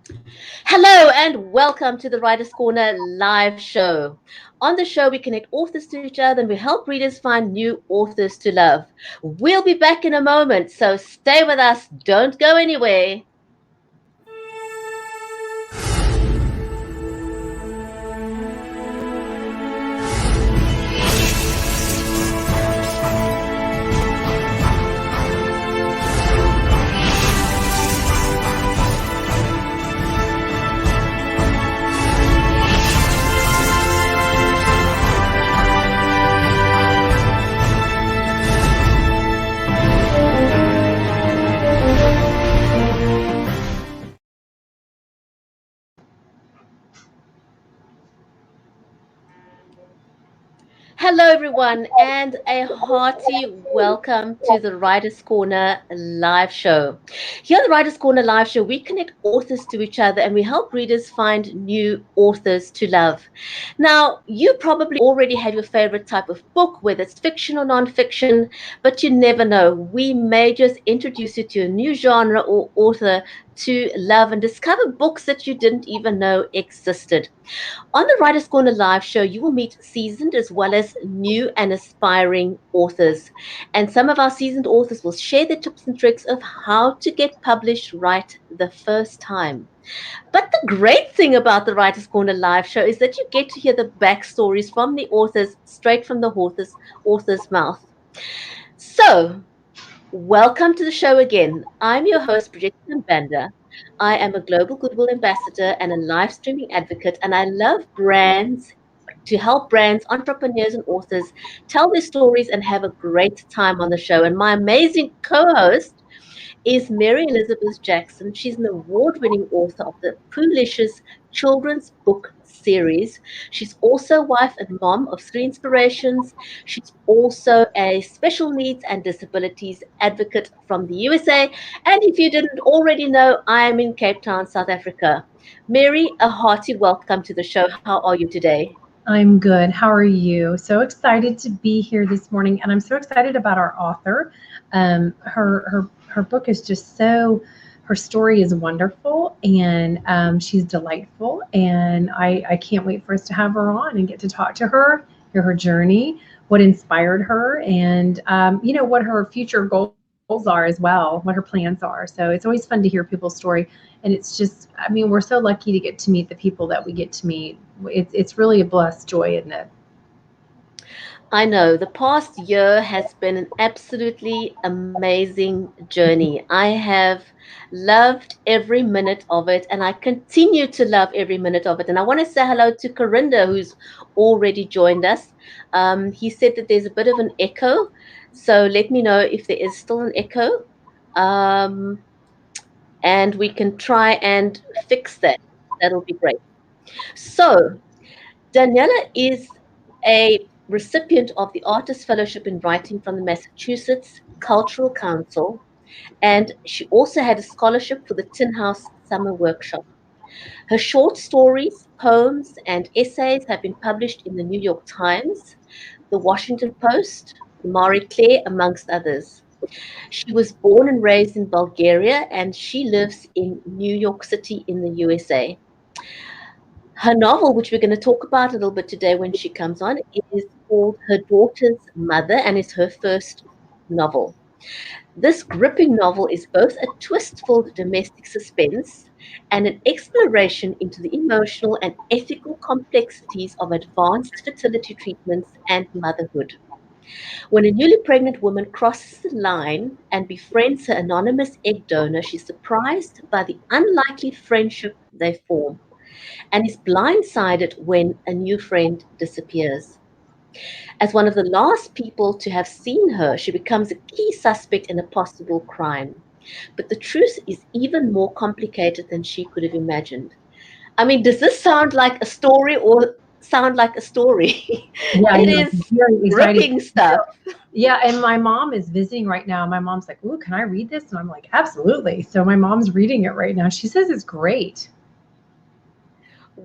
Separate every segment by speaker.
Speaker 1: Hello and welcome to the Writers Corner live show. On the show, we connect authors to each other and we help readers find new authors to love. We'll be back in a moment, so stay with us. Don't go anywhere. Hello, everyone, and a hearty welcome to the Writers Corner live show. Here at the Writers Corner live show, we connect authors to each other and we help readers find new authors to love. Now, you probably already have your favorite type of book, whether it's fiction or nonfiction, but you never know. We may just introduce you to a new genre or author to love and discover books that you didn't even know existed. On the Writers Corner live show, you will meet seasoned as well as new and aspiring authors. And some of our seasoned authors will share their tips and tricks of how to get published right the first time. But the great thing about the Writers Corner live show is that you get to hear the backstories from the authors straight from the author's mouth. So, welcome to the show again. I'm your host, Bridget Banda. I am a global goodwill ambassador and a live streaming advocate, and I love brands to help brands, entrepreneurs, and authors tell their stories and have a great time on the show. And my amazing co host is Mary Elizabeth Jackson. She's an award winning author of the Poolicious children's book series. She's also wife and mom of three inspirations. She's also a special needs and disabilities advocate from the USA. And if you didn't already know, I am in Cape Town, South Africa. Mary, a hearty welcome to the show. How are you today?
Speaker 2: I'm good. How are you? So excited to be here this morning, and I'm so excited about our author. Her book is just so. Her story is wonderful, and she's delightful, and I can't wait for us to have her on and get to talk to her, hear her journey, what inspired her, and what her future goals are as well, what her plans are. So it's always fun to hear people's story, and it's just, I mean, we're so lucky to get to meet the people that we get to meet. It's really a blessed joy, isn't it?
Speaker 1: I know the past year has been an absolutely amazing journey. I have loved every minute of it, and I continue to love every minute of it. And I want to say hello to Corinda, who's already joined us. He said that there's a bit of an echo, so let me know if there is still an echo, um, and we can try and fix that. That'll be great. So, Daniela is a recipient of the Artist Fellowship in Writing from the Massachusetts Cultural Council, and she also had a scholarship for the Tin House Summer Workshop. Her short stories, poems, and essays have been published in the New York Times, the Washington Post, Marie Claire, amongst others. She was born and raised in Bulgaria, and she lives in New York City in the USA. Her novel, which we're going to talk about a little bit today when she comes on, is called Her Daughter's Mother and is her first novel. This gripping novel is both a twist filled domestic suspense and an exploration into the emotional and ethical complexities of advanced fertility treatments and motherhood. When a newly pregnant woman crosses the line and befriends her anonymous egg donor, she's surprised by the unlikely friendship they form and is blindsided when a new friend disappears. As one of the last people to have seen her, she becomes a key suspect in a possible crime. But the truth is even more complicated than she could have imagined. I mean, does this sound like a story or sound like a story?
Speaker 2: Yeah, I
Speaker 1: It
Speaker 2: know.
Speaker 1: is
Speaker 2: It's very exciting.
Speaker 1: gripping stuff.
Speaker 2: Yeah, and my mom is visiting right now. My mom's like, "Ooh, can I read this?" And I'm like, "Absolutely." So my mom's reading it right now. She says it's great.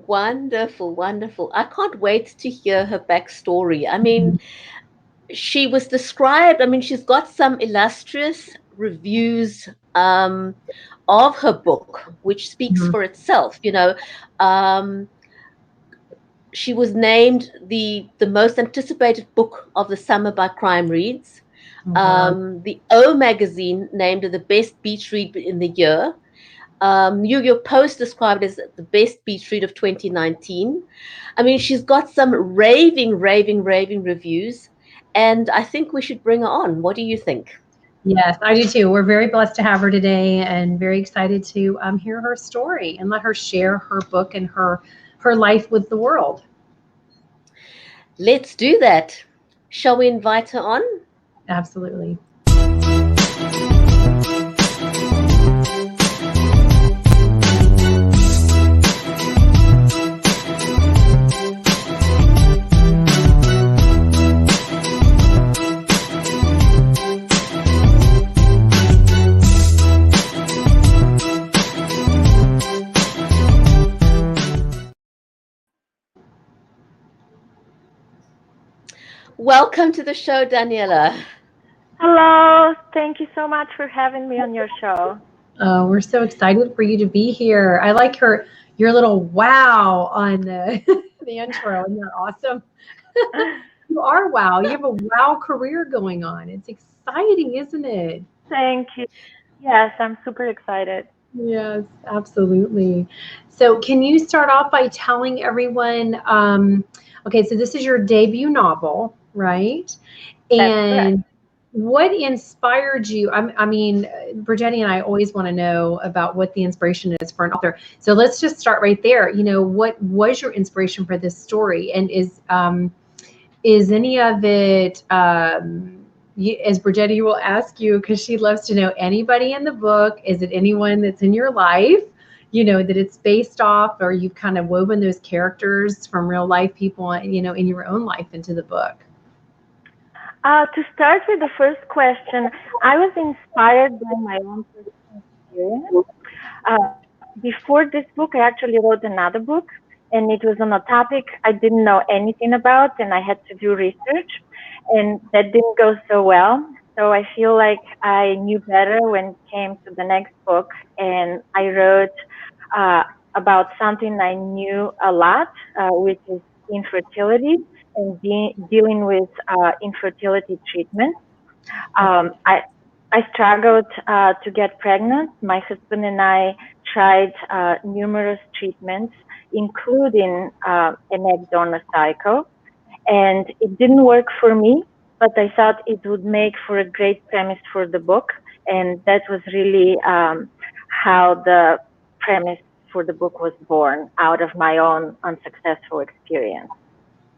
Speaker 1: Wonderful, wonderful. I can't wait to hear her backstory. I mean, she was described, I mean, she's got some illustrious reviews of her book, which speaks
Speaker 2: Mhm.
Speaker 1: for itself. Um, she was named the most anticipated book of the summer by Crime Reads.
Speaker 2: Wow.
Speaker 1: The O magazine named her the best beach read in the year. New York Post described it as the best beach read of 2019. I mean, she's got some raving, raving, raving reviews, and I think we should bring her on. What do you think?
Speaker 2: Yes, I do too. We're very blessed to have her today and very excited to hear her story and let her share her book and her life with the world.
Speaker 1: Let's do that. Shall we invite her on?
Speaker 2: Absolutely.
Speaker 1: Welcome to the show, Daniela.
Speaker 3: Hello. Thank you so much for having me on your show.
Speaker 2: We're so excited for you to be here. I like your little wow on the the intro. Isn't that awesome? You are wow. You have a wow career going on. It's exciting, isn't it?
Speaker 3: Thank you. Yes, I'm super excited.
Speaker 2: Yes, absolutely. So, can you start off by telling everyone? Okay, so this is your debut novel, right?
Speaker 3: That's correct.
Speaker 2: And what inspired you? I mean, Brigitte and I always want to know about what the inspiration is for an author. So let's just start right there. What was your inspiration for this story? And is any of it, as Brigitte will ask you, because she loves to know anybody in the book, is it anyone that's in your life, that it's based off, or you've kind of woven those characters from real life people, in your own life into the book?
Speaker 3: To start with the first question, I was inspired by my own personal experience. Before this book, I actually wrote another book, and it was on a topic I didn't know anything about, and I had to do research, and that didn't go so well. So I feel like I knew better when it came to the next book, and I wrote uh, about something I knew a lot, which is infertility and dealing with infertility treatment. Um, I I struggled to get pregnant. My husband and I tried numerous treatments, including an egg donor cycle, and it didn't work for me. But I thought it would make for a great premise for the book, and that was really how the premise for the book was born out of my own unsuccessful experience.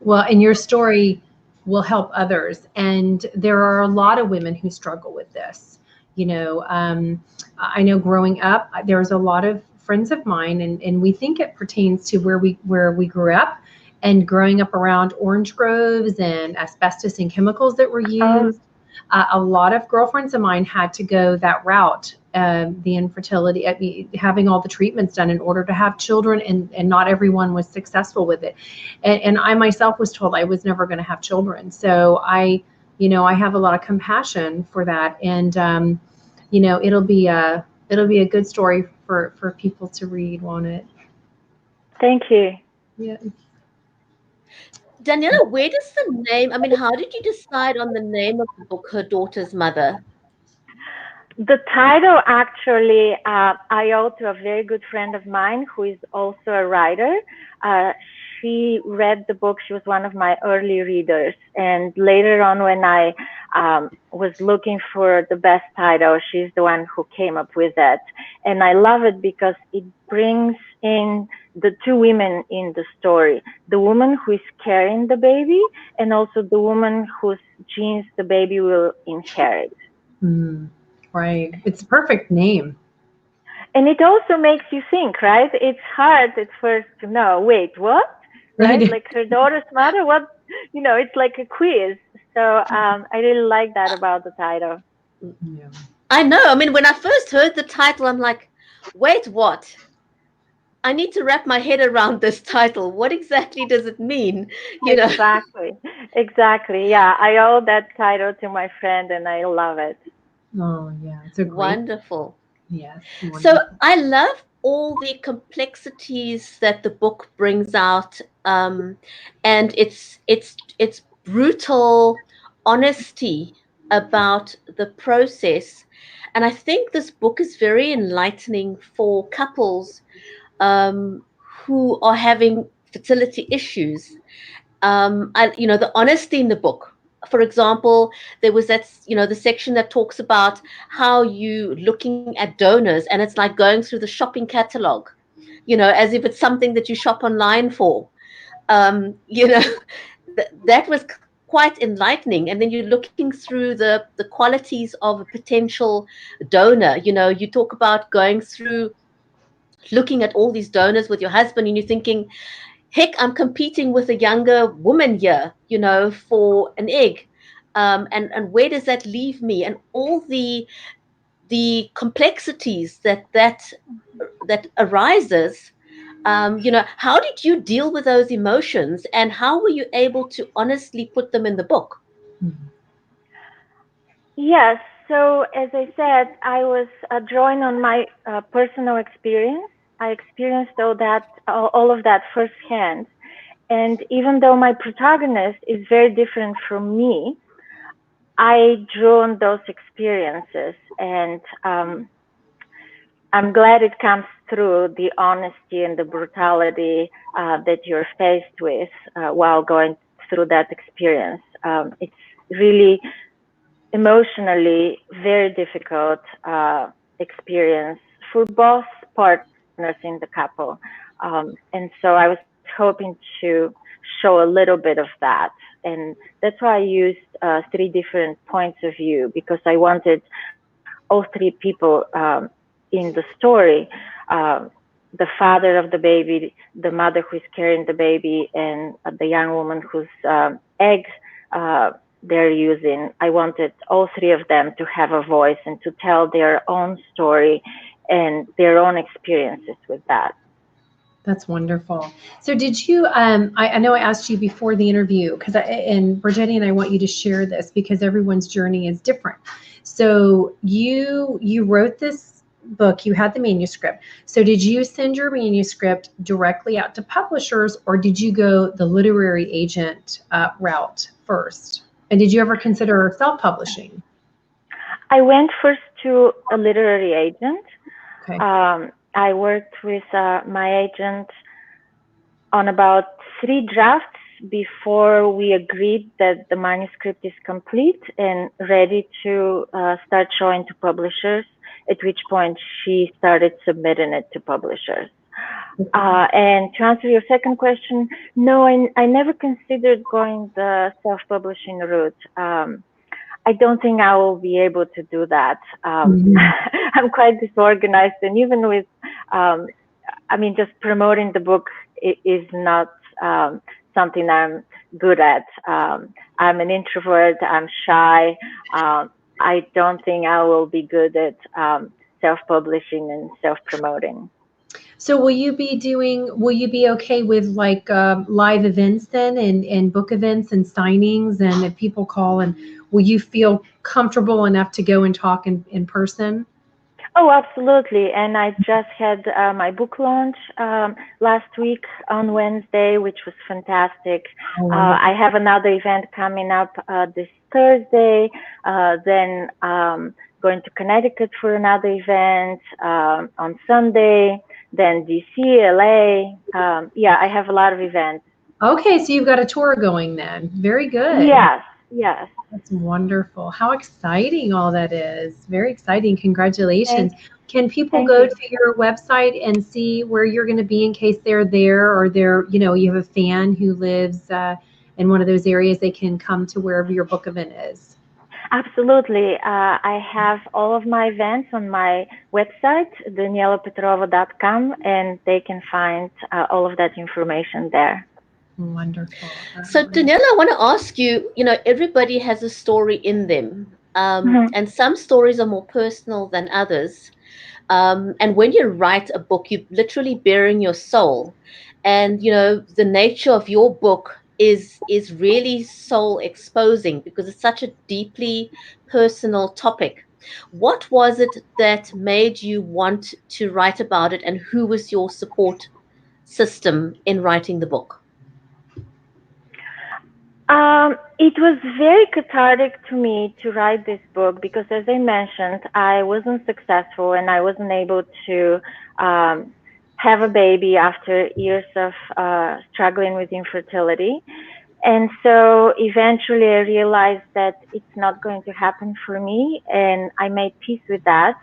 Speaker 2: Well, and your story will help others. And there are a lot of women who struggle with this. I know growing up, there was a lot of friends of mine, and we think it pertains to where we grew up, and growing up around orange groves and asbestos and chemicals that were
Speaker 3: Oh,
Speaker 2: used. A lot of girlfriends of mine had to go that route, the infertility, I mean, having all the treatments done in order to have children, and not everyone was successful with it. And I myself was told I was never going to have children. So I have a lot of compassion for that. And, it'll be a good story for people to read, won't it?
Speaker 3: thank you.
Speaker 2: Yeah.
Speaker 1: Daniela, where does the name, I mean, how did you decide on the name of the book, Her Daughter's Mother?
Speaker 3: The title actually I owe to a very good friend of mine who is also a writer. Uh, she read the book. She was one of my early readers. And later on, when I was looking for the best title, she's the one who came up with that. And I love it because it brings in the two women in the story, the woman who is carrying the baby and also the woman whose genes the baby will inherit.
Speaker 2: Mm, right. It's a perfect name.
Speaker 3: And it also makes you think, right? It's hard at first to know, wait, what? Right?
Speaker 2: Right.
Speaker 3: Like her daughter's mother, what? It's like a quiz. So I really like that about the title.
Speaker 2: Yeah.
Speaker 1: I know. I mean, when I first heard the title, I'm like, wait, what? I need to wrap my head around this title. What exactly does it mean? You know,
Speaker 3: Exactly. Exactly. Yeah. I owe that title to my friend and I love it.
Speaker 2: Oh, yeah. It's a great.
Speaker 1: wonderful.
Speaker 2: Yes,
Speaker 1: So
Speaker 2: wonderful.
Speaker 1: I love all the complexities that the book brings out, and it's brutal honesty about the process. And I think this book is very enlightening for couples um, who are having fertility issues. The honesty in the book. For example, there was the section that talks about how you looking at donors, and it's like going through the shopping catalog, as if it's something that you shop online for. Um, you know, that was quite enlightening. And then you're looking through the qualities of a potential donor. You talk about going through looking at all these donors with your husband, and you're thinking, heck, I'm competing with a younger woman here, for an egg. And where does that leave me? And all the complexities that arises. How did you deal with those emotions, and how were you able to honestly put them in the book?
Speaker 2: Mhm.
Speaker 3: Yes. So as I said, I was drawing on my personal experience. I experienced all of that firsthand. And even though my protagonist is very different from me, I drew on those experiences, and I'm glad it comes through the honesty and the brutality that you're faced with while going through that experience. It's really emotionally very difficult experience for both partners in the couple. And so I was hoping to show a little bit of that. And that's why I used three different points of view, because I wanted all three people in the story. Um, the father of the baby, the mother who is carrying the baby, and the young woman whose egg uh, they're using. I wanted all three of them to have a voice and to tell their own story and their own experiences with that.
Speaker 2: That's wonderful. So did you, I know I asked you before the interview, and Brigitte and I want you to share this because everyone's journey is different. So you wrote this book, you had the manuscript. So did you send your manuscript directly out to publishers, or did you go the literary agent route first? And did you ever consider self-publishing?
Speaker 3: I went first to a literary agent.
Speaker 2: Okay.
Speaker 3: I worked with my agent on about three drafts before we agreed that the manuscript is complete and ready to start showing to publishers, at which point she started submitting it to publishers. And to answer your second question, no, I never considered going the self-publishing route. I don't think I will be able to do that.
Speaker 2: Mhm.
Speaker 3: I'm quite disorganized, and even with, um, I mean, just promoting the book is not something I'm good at. I'm an introvert. I'm shy. I don't think I will be good at self-publishing and self-promoting.
Speaker 2: So will you be okay with like live events then and book events and signings and if people call and will you feel comfortable enough to go and talk in person?
Speaker 3: Oh, absolutely. And I just had my book launch last week on Wednesday, which was fantastic.
Speaker 2: Oh, wonderful.
Speaker 3: I have another event coming up this Thursday, then going to Connecticut for another event on Sunday, then DC, LA. Yeah, I have a lot of events.
Speaker 2: Okay, so you've got a tour going then. Very good.
Speaker 3: Yes, yes.
Speaker 2: That's wonderful. How exciting all that is. Very exciting.
Speaker 3: Thank,
Speaker 2: Congratulations. Can people
Speaker 3: thank
Speaker 2: go
Speaker 3: you.
Speaker 2: to your website and see where you're going to be in case they're there or you have a fan who lives in one of those areas, they can come to wherever your book event is?
Speaker 3: Absolutely. I have all of my events on my website, danielapetrova.com, and they can find all of that information there.
Speaker 2: Wonderful.
Speaker 1: So, Daniela, I want to ask you, everybody has a story in them.
Speaker 3: Mhm.
Speaker 1: And some stories are more personal than others. And when you write a book, you're literally bearing your soul. And the nature of your book is really soul exposing because it's such a deeply personal topic. What was it that made you want to write about it, and who was your support system in writing the book?
Speaker 3: It was very cathartic to me to write this book because, as I mentioned, I wasn't successful and I wasn't able to um, have a baby after years of struggling with infertility. And so eventually I realized that it's not going to happen for me, and I made peace with that.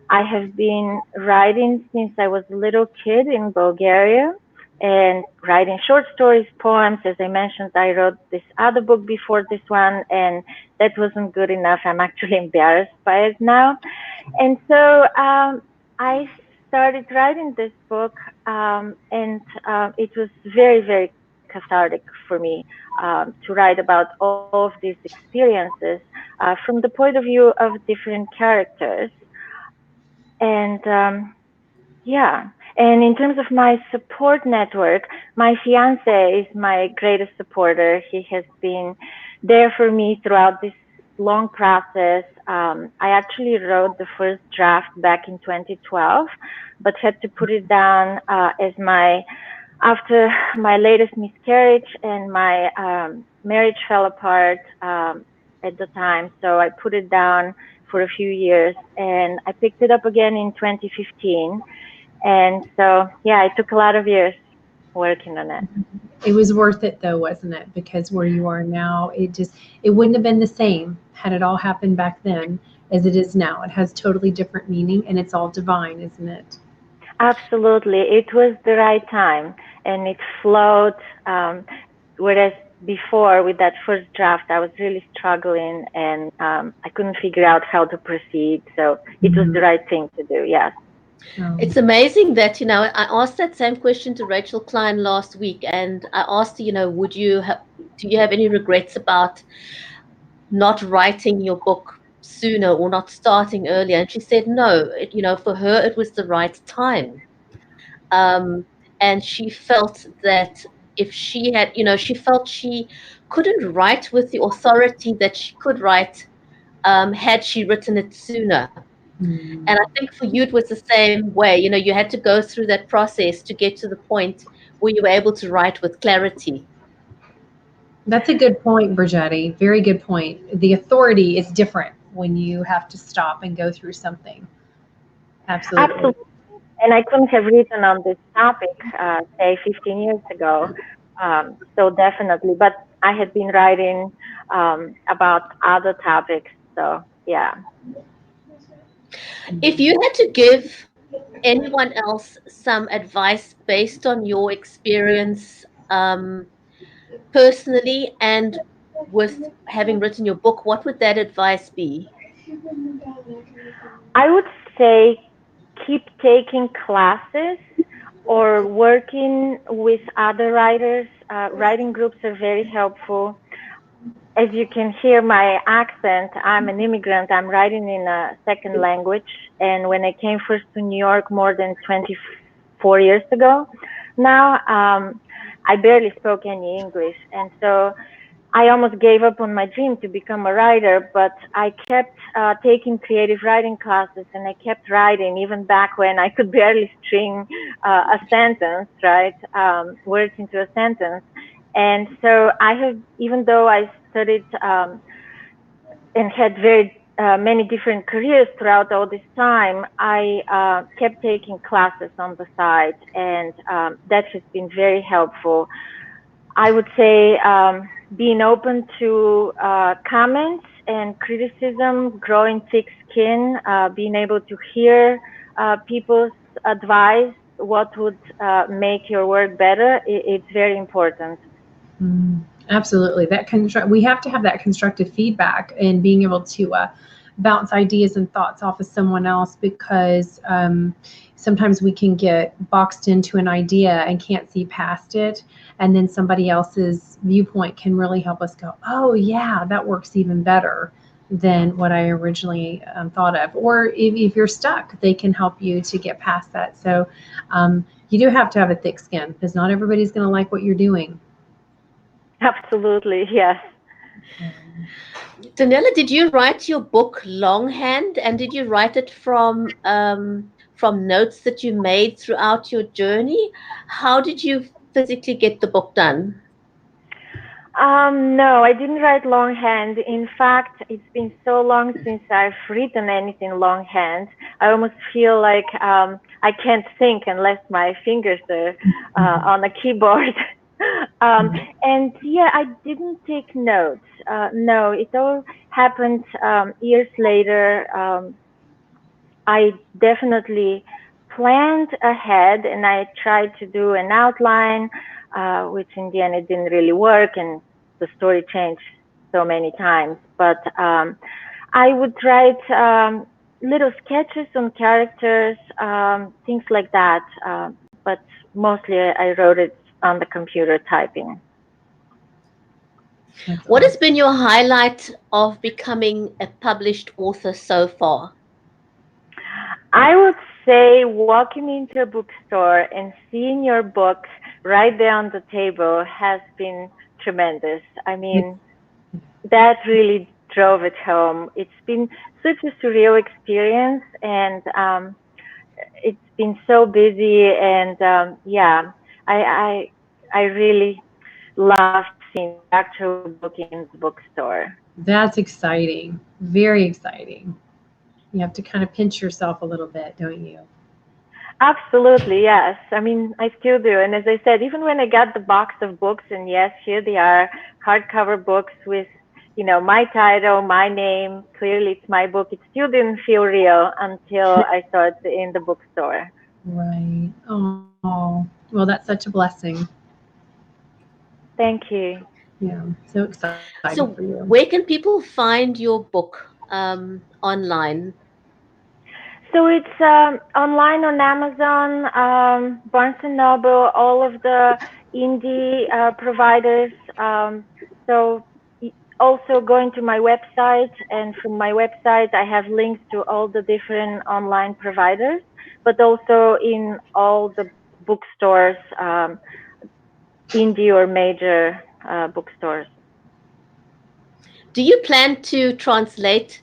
Speaker 3: I have been writing since I was a little kid in Bulgaria and writing short stories, poems. As I mentioned, I wrote this other book before this one, and that wasn't good enough. I'm actually embarrassed by it now. And so I started writing this book, and it was very, very cathartic for me to write about all of these experiences from the point of view of different characters. And yeah. And in terms of my support network, my fiance is my greatest supporter. He has been there for me throughout this long process. I actually wrote the first draft back in 2012, but had to put it down as my after my latest miscarriage and my marriage fell apart at the time. So I put it down for a few years and I picked it up again in 2015. And so, yeah, it took a lot of years working on it.
Speaker 2: It was worth it though, wasn't it? Because where you are now, it wouldn't have been the same had it all happened back then as it is now. It has totally different meaning and it's all divine, isn't it?
Speaker 3: Absolutely. It was the right time and it flowed. Whereas before, with that first draft, I was really struggling and I couldn't figure out how to proceed. So it was
Speaker 2: Mhm.
Speaker 3: the right thing to do. Yes.
Speaker 2: Um,
Speaker 1: It's amazing that, I asked that same question to Rachel Klein last week, and I asked her, do you have any regrets about not writing your book sooner or not starting earlier? And she said no. For her, it was the right time. Um, and she felt that if she had, she felt she couldn't write with the authority that she could write had she written it sooner. And I
Speaker 2: mm.
Speaker 1: think for you, it was the same way. You had to go through that process to get to the point where you were able to write with clarity.
Speaker 2: That's a good point, Brigetti. Very good point. The authority is different when you have to stop and go through something. Absolutely.
Speaker 3: Absolutely. And I couldn't have written on this topic, say, 15 years ago. So definitely. But I had been writing about other topics. So, yeah.
Speaker 1: If you had to give anyone else some advice based on your experience, personally, and with having written your book, what would that advice be?
Speaker 3: I would say keep taking classes or working with other writers. Writing groups are very helpful. As you can hear my accent, I'm an immigrant. I'm writing in a second language. And when I came first to New York more than 24 years ago, now I barely spoke any English. And so I almost gave up on my dream to become a writer, but I kept taking creative writing classes and I kept writing even back when I could barely string a sentence, right? Words into a sentence. And so I have, even though I studied and had very many different careers throughout all this time, I kept taking classes on the side, and that has been very helpful. I would say being open to comments and criticism, growing thick skin, being able to hear people's advice, what would make your work better, it's very important.
Speaker 2: Mm, absolutely. We have to have that constructive feedback and being able to bounce ideas and thoughts off of someone else because sometimes we can get boxed into an idea and can't see past it. And then somebody else's viewpoint can really help us go, oh, yeah, that works even better than what I originally thought of. Or if you're stuck, they can help you to get past that. So you do have to have a thick skin because not everybody's going to like what you're doing.
Speaker 3: Absolutely, yes.
Speaker 2: Um,
Speaker 1: Danella, did you write your book longhand, and did you write it from notes that you made throughout your journey? How did you physically get the book done?
Speaker 3: No, I didn't write longhand. In fact, it's been so long since I've written anything longhand. I almost feel like I can't think unless my fingers are on a keyboard. um, and yeah, I didn't take notes. No, it all happened years later. I definitely planned ahead and I tried to do an outline, which in the end it didn't really work and the story changed so many times. But I would write little sketches on characters, things like that. But mostly I wrote it on the computer typing.
Speaker 2: that's
Speaker 1: What has
Speaker 2: awesome.
Speaker 1: been your highlight of becoming a published author so far?
Speaker 3: I would say walking into a bookstore and seeing your book right there on the table has been tremendous. I mean, that really drove it home. It's been such a surreal experience, and it's been so busy. And yeah, I, I really loved seeing the actual book in the bookstore.
Speaker 2: That's exciting. Very exciting. You have to kind of pinch yourself a little bit, don't you?
Speaker 3: Absolutely, yes. I mean, I still do. And as I said, even when I got the box of books, and yes, here they are, hardcover books with, my title, my name, clearly it's my book. It still didn't feel real until I saw it in the bookstore.
Speaker 2: Right. Oh, well, that's such a blessing.
Speaker 3: Thank you.
Speaker 2: Yeah, so excited for
Speaker 1: So,
Speaker 2: you.
Speaker 1: where can people find your book online?
Speaker 3: So it's online on Amazon, Barnes and Noble, all of the indie providers. So also going to my website, and from my website I have links to all the different online providers, but also in all the bookstores, indie or major bookstores.
Speaker 1: Do you plan to translate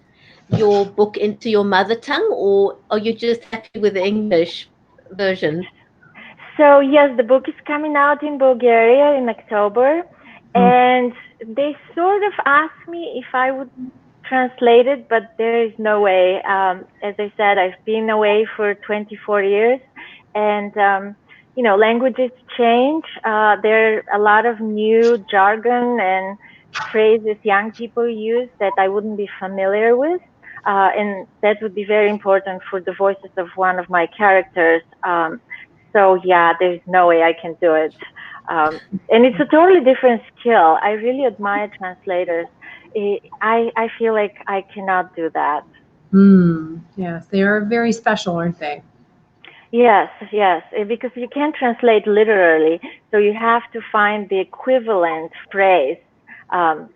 Speaker 1: your book into your mother tongue, or are you just happy with the English version?
Speaker 3: So yes, the book is coming out in Bulgaria in October,
Speaker 2: Oh,
Speaker 3: and they sort of asked me if I would translate it, but there is no way. As I said, I've been away for 24 years, and languages change. There are a lot of new jargon and phrases young people use that I wouldn't be familiar with. And that would be very important for the voices of one of my characters. So yeah, there's no way I can do it. And it's a totally different skill. I really admire translators. I feel like I cannot do that.
Speaker 2: yes, they are very special, aren't they?
Speaker 3: Yes, yes, because you can't translate literally, so you have to find the equivalent phrase. Um,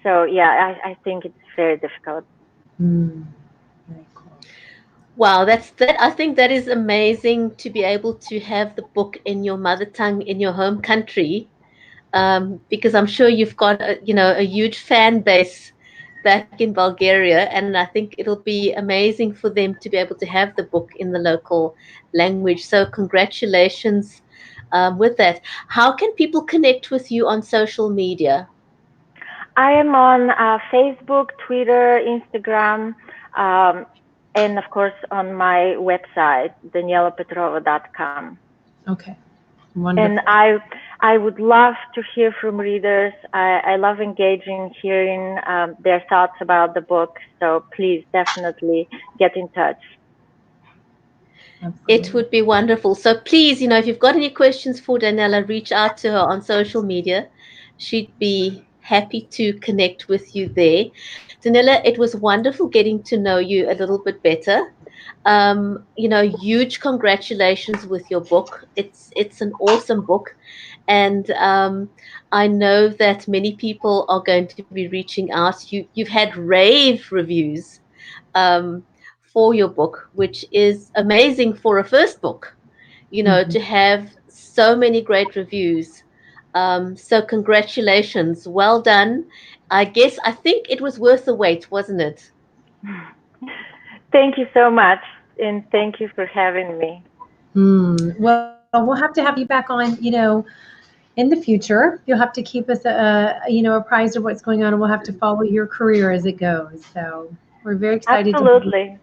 Speaker 3: so yeah, I think it's very difficult.
Speaker 2: Mm, very cool.
Speaker 1: Wow, that I think that is amazing to be able to have the book in your mother tongue in your home country, because I'm sure you've got a huge fan base back in Bulgaria, and I think it'll be amazing for them to be able to have the book in the local language. So congratulations with that. How can people connect with you on social media?
Speaker 3: I am on Facebook, Twitter, Instagram, um, and of course on my website, danielapetrova.com.
Speaker 2: Okay,
Speaker 3: And
Speaker 2: wonderful.
Speaker 3: I would love to hear from readers. I love engaging, hearing their thoughts about the book. So please definitely get in touch.
Speaker 1: It
Speaker 2: Absolutely.
Speaker 1: would be wonderful. So please, if you've got any questions for Daniela, reach out to her on social media. She'd be happy to connect with you there. Daniela, it was wonderful getting to know you a little bit better. Huge congratulations with your book. It's an awesome book, and I know that many people are going to be reaching out. You've had rave reviews um, for your book, which is amazing for a first book,
Speaker 2: Mhm.
Speaker 1: to have so many great reviews. So, congratulations. Well done. I think it was worth the wait, wasn't it?
Speaker 3: Thank you so much, and thank you for having me.
Speaker 2: Well, we'll have to have you back on, in the future. You'll have to keep us, apprised of what's going on, and we'll have to follow your career as it goes. So we're very excited to have you.
Speaker 3: Absolutely.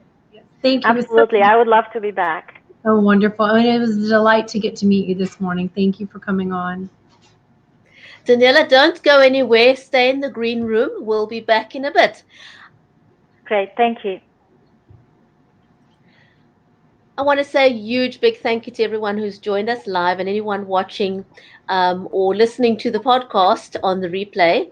Speaker 2: Thank you so
Speaker 3: Absolutely.
Speaker 2: much.
Speaker 3: I would love to be back.
Speaker 2: Oh, wonderful. I mean, it was a delight to get to meet you this morning. Thank you for coming on.
Speaker 1: Daniela, don't go anywhere. Stay in the green room. We'll be back in a bit.
Speaker 3: Great. Thank you.
Speaker 1: I want to say a huge big thank you to everyone who's joined us live and anyone watching or listening to the podcast on the replay.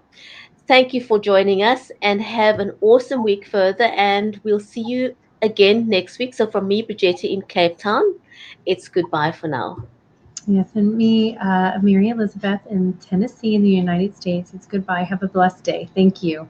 Speaker 1: Thank you for joining us and have an awesome week further. And we'll see you again next week. So, from me, Bridgetta in Cape Town, it's goodbye for now.
Speaker 2: Yes, and me, Mary Elizabeth in Tennessee in the United States. It's goodbye. Have a blessed day. Thank you.